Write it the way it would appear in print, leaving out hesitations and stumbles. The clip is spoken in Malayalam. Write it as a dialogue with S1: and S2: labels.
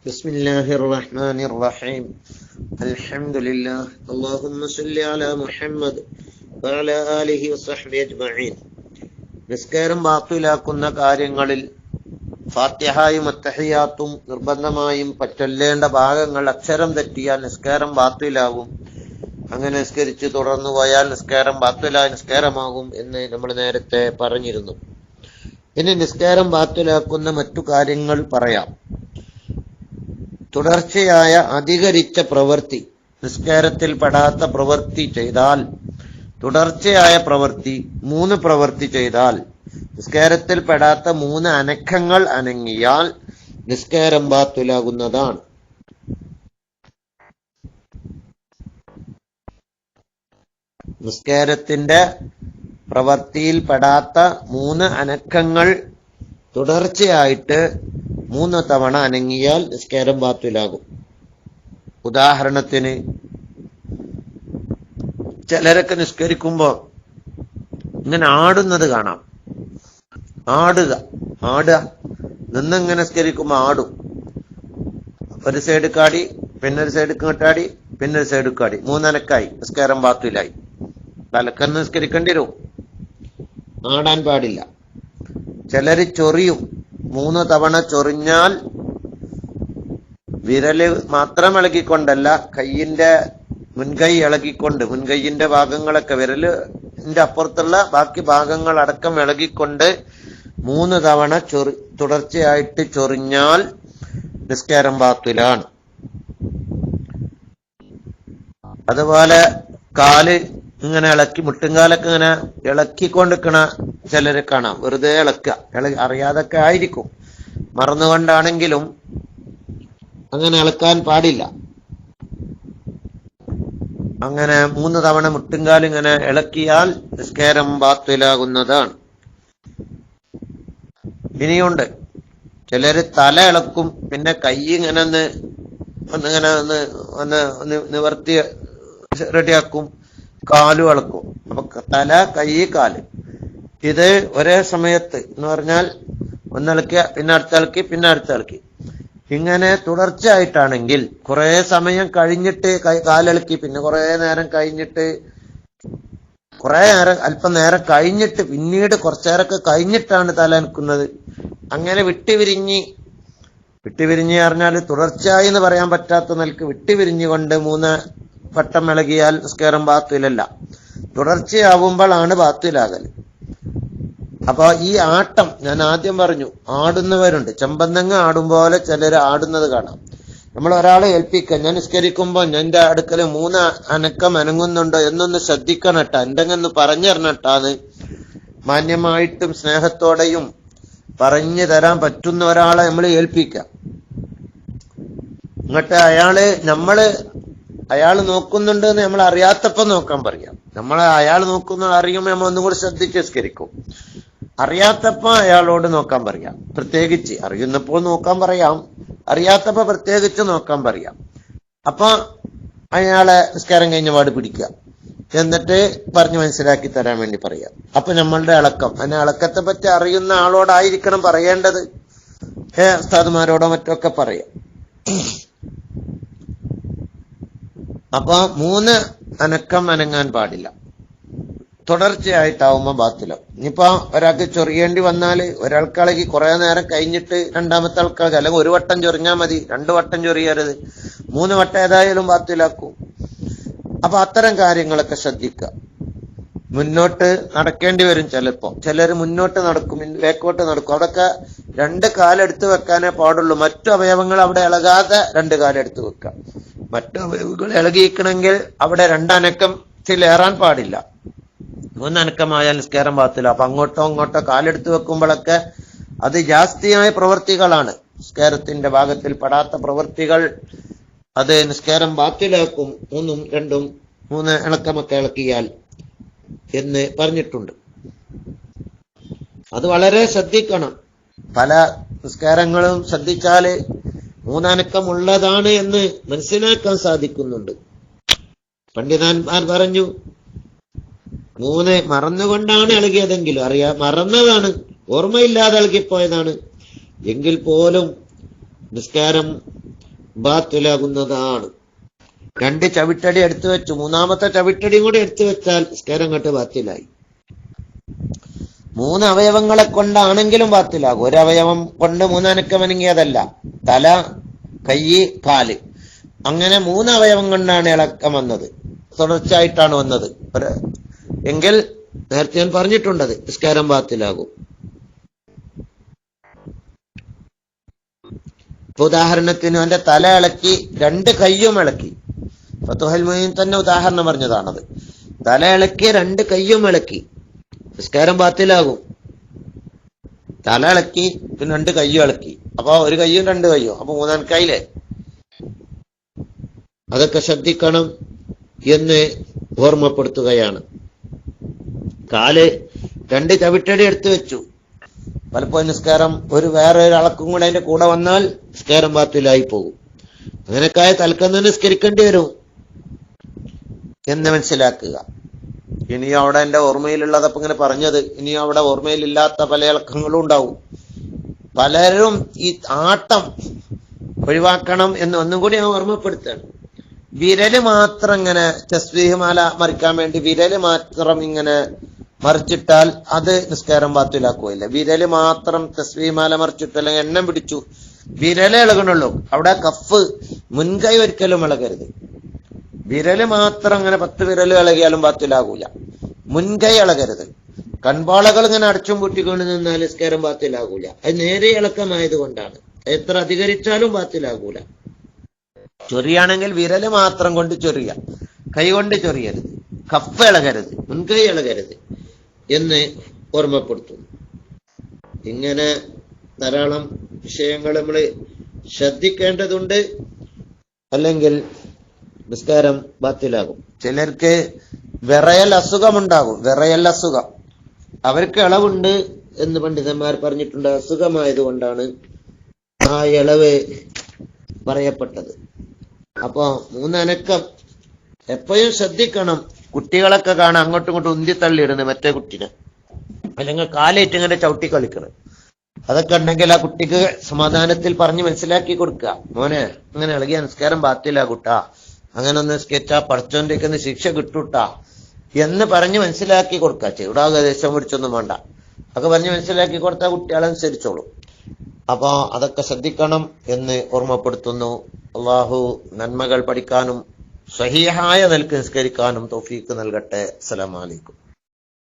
S1: بسم الله الرحمن الرحيم الحمد لله اللهم صل على محمد وعلى آله وصحبه أجمعين. നിസ്കാരം ബാത്തിലാക്കുന്ന കാര്യങ്ങളിൽ ഫാത്തിഹയും അത്തഹിയാത്തും നിർബന്ധമായും ചൊല്ലേണ്ട ഭാഗങ്ങൾ അക്ഷരം തെറ്റിയാൽ നിസ്കാരം ബാത്തിലാകും. അങ്ങനെ നിസ്കരിച്ച് തുടർന്നു പോയാൽ നിസ്കാരം ബാത്തിലായ നിസ്കാരമാകും എന്ന് നമ്മൾ നേരത്തെ പറഞ്ഞിരുന്നു. ഇനി നിസ്കാരം ബാത്തിലാക്കുന്ന മറ്റു കാര്യങ്ങൾ പറയാം. തുടർച്ചയായ അധികരിച്ച പ്രവൃത്തി, നിസ്കാരത്തിൽ പെടാത്ത പ്രവൃത്തി ചെയ്താൽ, തുടർച്ചയായ പ്രവൃത്തി 3 പ്രവൃത്തി ചെയ്താൽ, നിസ്കാരത്തിൽ പെടാത്ത 3 അനക്കങ്ങൾ അനങ്ങിയാൽ നിസ്കാരം ബാത്തിലാകുന്നതാണ്. നിസ്കാരത്തിന്റെ പ്രവൃത്തിയിൽ പെടാത്ത 3 അനക്കങ്ങൾ തുടർച്ചയായിട്ട് 3 തവണ അനങ്ങിയാൽ നിസ്കാരം ബാത്തിലാകും. ഉദാഹരണത്തിന്, ചിലരൊക്കെ നിസ്കരിക്കുമ്പോ ഇങ്ങനെ ആടുന്നത് കാണാം. ആടുക നിന്നിങ്ങനെ നിസ്കരിക്കുമ്പോ ആടും. ഒരു സൈഡ് കാടി, പിന്നൊരു സൈഡ് കേട്ടാടി, പിന്നൊരു സൈഡ് കാടി, 3 അനക്കായി, നിസ്കാരം ബാത്തിലായി. തലക്കന്ന് നിസ്കരിക്കേണ്ടി വരും, ആടാൻ പാടില്ല. ചിലര് ചൊറിയും. 3 തവണ ചൊറിഞ്ഞാൽ വിരല് മാത്രം ഇളകിക്കൊണ്ടല്ല, കയ്യിന്റെ മുൻകൈ ഇളകിക്കൊണ്ട്, മുൻകൈയിന്റെ ഭാഗങ്ങളൊക്കെ വിരലിന്റെ അപ്പുറത്തുള്ള ബാക്കി ഭാഗങ്ങൾ അടക്കം ഇളകിക്കൊണ്ട് 3 തവണ തുടർച്ചയായിട്ട് ചൊറിഞ്ഞാൽ നിസ്കാരം ബാത്തിലാണ്. അതുപോലെ കാല് ഇങ്ങനെ ഇളക്കി, മുട്ടുംകാലൊക്കെ ഇങ്ങനെ ഇളക്കിക്കൊണ്ടിരിക്കണ ചിലരെ കാണാം. വെറുതെ അറിയാതൊക്കെ ആയിരിക്കും, മറന്നുകൊണ്ടാണെങ്കിലും അങ്ങനെ ഇളക്കാൻ പാടില്ല. അങ്ങനെ 3 തവണ മുട്ടുംകാൽ ഇങ്ങനെ ഇളക്കിയാൽ നിസ്കാരം ബാത്തിലാകുന്നതാണ്. ഇനിയുണ്ട്, ചിലര് തല ഇളക്കും, പിന്നെ കൈ ഇങ്ങനെ ഒന്ന് നിവർത്തി റെഡിയാക്കും, കാലും ഇളക്കും. അപ്പൊ തല, കൈ, കാല് ഇത് ഒരേ സമയത്ത് എന്ന് പറഞ്ഞാൽ ഒന്നിളക്കിയ പിന്നെ അടുത്തിളക്കി, പിന്നെ അടുത്തിളക്കി, ഇങ്ങനെ തുടർച്ചയായിട്ടാണെങ്കിൽ കുറെ സമയം കഴിഞ്ഞിട്ട് കാലിളക്കി, പിന്നെ കുറെ നേരം കഴിഞ്ഞിട്ട്, അല്പം നേരം കഴിഞ്ഞിട്ട്, പിന്നീട് കുറച്ചേരൊക്കെ കഴിഞ്ഞിട്ടാണ് തല അനക്കുന്നത്. അങ്ങനെ വിട്ടുപിരിഞ്ഞ് പറഞ്ഞാൽ തുടർച്ചയായി എന്ന് പറയാൻ പറ്റാത്ത നിലക്ക് വിട്ടുപിരിഞ്ഞുകൊണ്ട് 3 വട്ടം ഇളകിയാൽ നിസ്കാരം ബാത്തിലല്ല. തുടർച്ചയാവുമ്പോഴാണ് ബാത്തിലാകൽ. അപ്പൊ ഈ ആട്ടം ഞാൻ ആദ്യം പറഞ്ഞു, ആടുന്നവരുണ്ട്. ചെമ്പന്തങ്ങ ആടും പോലെ ചിലര് ആടുന്നത് കാണാം. നമ്മൾ ഒരാളെ ഏൽപ്പിക്കുക, ഞാൻ നിസ്കരിക്കുമ്പോ എന്റെ അടുക്കൽ 3 അനക്കം അനങ്ങുന്നുണ്ടോ എന്നൊന്ന് ശ്രദ്ധിക്കണട്ടാ, എന്തെങ്കിലും പറഞ്ഞു തരണട്ടാന്ന് മാന്യമായിട്ടും സ്നേഹത്തോടെയും പറഞ്ഞു തരാൻ പറ്റുന്ന ഒരാളെ നമ്മൾ ഏൽപ്പിക്കാം. എന്നിട്ട് അയാള് നോക്കുന്നുണ്ട് എന്ന് നമ്മൾ അറിയാത്തപ്പോ നോക്കാൻ പറയാം. അയാൾ നോക്കുന്ന അറിയുമ്പോ നമ്മൾ ഒന്നും കൂടി ശ്രദ്ധിച്ച് നിസ്കരിക്കും. അറിയാത്തപ്പോ അയാളോട് നോക്കാൻ പറയാം. പ്രത്യേകിച്ച് അറിയുന്നപ്പോൾ നോക്കാൻ പറയാം, അറിയാത്തപ്പോ പ്രത്യേകിച്ച് നോക്കാൻ പറയാം. അപ്പൊ അയാളെ നിസ്കാരം കഴിഞ്ഞ പാട് പിടിക്കുക, എന്നിട്ട് പറഞ്ഞു മനസ്സിലാക്കി തരാൻ വേണ്ടി പറയാം. അപ്പൊ നമ്മളുടെ ഇളക്കത്തെ പറ്റി അറിയുന്ന ആളോടായിരിക്കണം പറയേണ്ടത്. ഉസ്താദുമാരോടോ മറ്റൊക്കെ പറയാം. അപ്പൊ 3 അനക്കം അനങ്ങാൻ പാടില്ല. തുടർച്ചയായിട്ടാവുമ്പോ ബാത്തിലോ. ഇനിയിപ്പോ ഒരാൾക്ക് ചൊറിയേണ്ടി വന്നാല്, ഒരാൾക്ക് ഇളകി കുറെ നേരം കഴിഞ്ഞിട്ട് രണ്ടാമത്തെ ആൾക്കാർക്ക്, അല്ലെങ്കിൽ 1 വട്ടം ചൊറിഞ്ഞാൽ മതി, 2 വട്ടം ചൊറിയരുത്, 3 വട്ടം ഏതായാലും ബാത്തിലാക്കും. അപ്പൊ അത്തരം കാര്യങ്ങളൊക്കെ ശ്രദ്ധിക്കുക. മുന്നോട്ട് നടക്കേണ്ടി വരും ചിലപ്പോ. ചിലര് മുന്നോട്ട് നടക്കും, വേക്കോട്ട് നടക്കും. അവിടൊക്കെ 2 കാലെടുത്ത് വെക്കാനേ പാടുള്ളൂ. മറ്റു അവയവങ്ങൾ അവിടെ ഇളകാതെ 2 കാലെടുത്ത് വെക്കുക. മറ്റു അവയവങ്ങൾ ഇളകിയിരിക്കണമെങ്കിൽ അവിടെ 2 അനക്കത്തിലേറാൻ പാടില്ല. 3 അനക്കമായാൽ നിസ്കാരം ബാത്തില. അപ്പൊ അങ്ങോട്ടോ ഇങ്ങോട്ടോ കാലെടുത്ത് വെക്കുമ്പോഴൊക്കെ അത് ജാസ്തിയായ പ്രവൃത്തികളാണ്. നിസ്കാരത്തിന്റെ ഭാഗത്തിൽ പെടാത്ത പ്രവൃത്തികൾ അത് നിസ്കാരം ബാത്തിലാക്കും. 1ഉം 2ഉം 3 ഇളക്കമൊക്കെ ഇളക്കിയാൽ എന്ന് പറഞ്ഞിട്ടുണ്ട്. അത് വളരെ ശ്രദ്ധിക്കണം. പല നിസ്കാരങ്ങളും ശ്രദ്ധിച്ചാല് 3 അനക്കം ഉള്ളതാണ് എന്ന് മനസ്സിലാക്കാൻ സാധിക്കുന്നുണ്ട്. പണ്ഡിതന്മാർ പറഞ്ഞു, 3 മറന്നുകൊണ്ടാണ് ഇളകിയതെങ്കിലും, മറന്നതാണ്, ഓർമ്മയില്ലാതെ ഇളകിപ്പോയതാണ് എങ്കിൽ പോലും നിസ്കാരം ബാത്തിലാകുന്നതാണ്. 2 ചവിട്ടടി എടുത്തു വെച്ചു, 3ാമത്തെ ചവിട്ടടിയും കൂടി എടുത്തു വെച്ചാൽ നിസ്കാരം കെട്ട് ബാത്തിലായി. 3 അവയവങ്ങളെ കൊണ്ടാണെങ്കിലും ബാത്തിലാകും. 1 അവയവം കൊണ്ട് 3 അനക്കമനങ്ങി അതല്ല, തല, കയ്യ്, കാല്, അങ്ങനെ 3 അവയവം കൊണ്ടാണ് ഇളക്കം വന്നത്, തുടർച്ചയായിട്ടാണ് വന്നത് എങ്കിൽ നേരത്തെ ഞാൻ പറഞ്ഞിട്ടുണ്ടത് നിസ്കാരം ബാത്തിലാകും. ഉദാഹരണത്തിന് അവന്റെ തല ഇളക്കി, 2 കയ്യും ഇളക്കി. ഫതുഹുൽ മുഈൻ തന്നെ ഉദാഹരണം പറഞ്ഞതാണത്. തല ഇളക്കി, 2 കയ്യും ഇളക്കി, നിസ്കാരം ബാത്തിലാകും. തല ഇളക്കി, പിന്നെ 2 കയ്യും ഇളക്കി, അപ്പൊ 1 കയ്യും 2 കയ്യും, അപ്പൊ 3 അനക്കായില്ലേ. അതൊക്കെ ശ്രദ്ധിക്കണം എന്ന് ഓർമ്മപ്പെടുത്തുകയാണ്. കാല് 2 ചവിട്ടടി എടുത്തു വെച്ചു, പലപ്പോഴും നിസ്കാരം വേറെ ഒരു അളക്കും കൂടെ അതിന്റെ കൂടെ വന്നാൽ നിസ്കാരം ബാത്തിലായി പോകും. അങ്ങനെയൊക്കെ തൽക്കന്ന് നിസ്കരിക്കേണ്ടി വരും എന്ന് മനസ്സിലാക്കുക. ഇനിയും അവിടെ എന്റെ ഓർമ്മയിലുള്ളതപ്പം ഇങ്ങനെ പറഞ്ഞത്, ഇനിയും അവിടെ ഓർമ്മയിലില്ലാത്ത പല ഇളക്കങ്ങളും ഉണ്ടാവും. പലരും ഈ ആട്ടം ഒഴിവാക്കണം എന്ന് ഒന്നും കൂടി ഞാൻ ഓർമ്മപ്പെടുത്താണ്. വിരല് മാത്രം ഇങ്ങനെ തസ്ബീഹ് മാല മറിക്കാൻ വേണ്ടി വിരല് മാത്രം ഇങ്ങനെ മറിച്ചിട്ടാൽ അത് നിസ്കാരം ബാത്തിലാക്കുകയില്ല. വിരല് മാത്രം തസ്ബീഹ് മാല മറിച്ചിട്ട് അല്ലെങ്കിൽ എണ്ണം പിടിച്ചു വിരലെ ഇളകണുള്ളൂ, അവിടെ കഫ് മുൻകൈ ഒരിക്കലും ഇളകരുത്. വിരല് മാത്രം ഇങ്ങനെ 10 വിരല് ഇളകിയാലും ബാത്തിലാകൂല, മുൻകൈ ഇളകരുത്. കൺപാളകൾ ഇങ്ങനെ അടച്ചും പൂട്ടിക്കൊണ്ട് നിന്നാൽ നിസ്കാരം ബാത്തിലാകൂല. അത് നേരെ ഇളക്കമായത് കൊണ്ടാണ്, എത്ര അധികരിച്ചാലും ബാത്തിലാകൂല. ചൊറിയാണെങ്കിൽ വിരല് മാത്രം കൊണ്ട് ചൊറിയ, കൈ കൊണ്ട് ചൊറിയരുത്, കഫ് ഇളകരുത്, മുൻകൈ ഇളകരുത് എന്ന് ഓർമ്മപ്പെടുത്തുന്നു. ഇങ്ങനെ ധാരാളം വിഷയങ്ങൾ നമ്മൾ ശ്രദ്ധിക്കേണ്ടതുണ്ട്, അല്ലെങ്കിൽ നിസ്കാരം ബാത്തിലാകും. ചിലർക്ക് വിറയൽ അസുഖമുണ്ടാകും, വിറയൽ അസുഖം, അവർക്ക് ഇളവുണ്ട് എന്ന് പണ്ഡിതന്മാർ പറഞ്ഞിട്ടുണ്ട്. അസുഖമായതുകൊണ്ടാണ് ആ ഇളവ് പറയപ്പെട്ടത്. അപ്പൊ 3 അനക്കം എപ്പോഴും ശ്രദ്ധിക്കണം. കുട്ടികളൊക്കെ കാണാൻ അങ്ങോട്ടും ഇങ്ങോട്ടും ഉന്തിത്തള്ളിയിടുന്നത് മറ്റേ കുട്ടിനെ, അല്ലെങ്കിൽ കാലേറ്റ് ഇങ്ങനെ ചവിട്ടി കളിക്കണം. അതൊക്കെ ഉണ്ടെങ്കിൽ ആ കുട്ടിക്ക് സമാധാനത്തിൽ പറഞ്ഞ് മനസ്സിലാക്കി കൊടുക്കുക. മോനെ അങ്ങനെ ഇളകിയ നിസ്കാരം ബാത്തിലാകൂട്ടാ, അങ്ങനെ ഒന്ന് സ്കെച്ചാ പഠിച്ചോണ്ടിരിക്കുന്ന ശിക്ഷ കിട്ടൂട്ടാ എന്ന് പറഞ്ഞ് മനസ്സിലാക്കി കൊടുക്കുക. ചെവിടാകെ ദേശം പിടിച്ചൊന്നും വേണ്ട, അതൊക്കെ പറഞ്ഞ് മനസ്സിലാക്കി കൊടുത്താൽ കുട്ടികളനുസരിച്ചോളും. അപ്പൊ അതൊക്കെ ശ്രദ്ധിക്കണം എന്ന് ഓർമ്മപ്പെടുത്തുന്നു. അള്ളാഹു നന്മകൾ പഠിക്കാനും സഹീഹായ നിലക്ക് നിസ്കരിക്കാനും തൗഫീഖ് നൽകട്ടെ. അസ്സലാമു അലൈക്കും.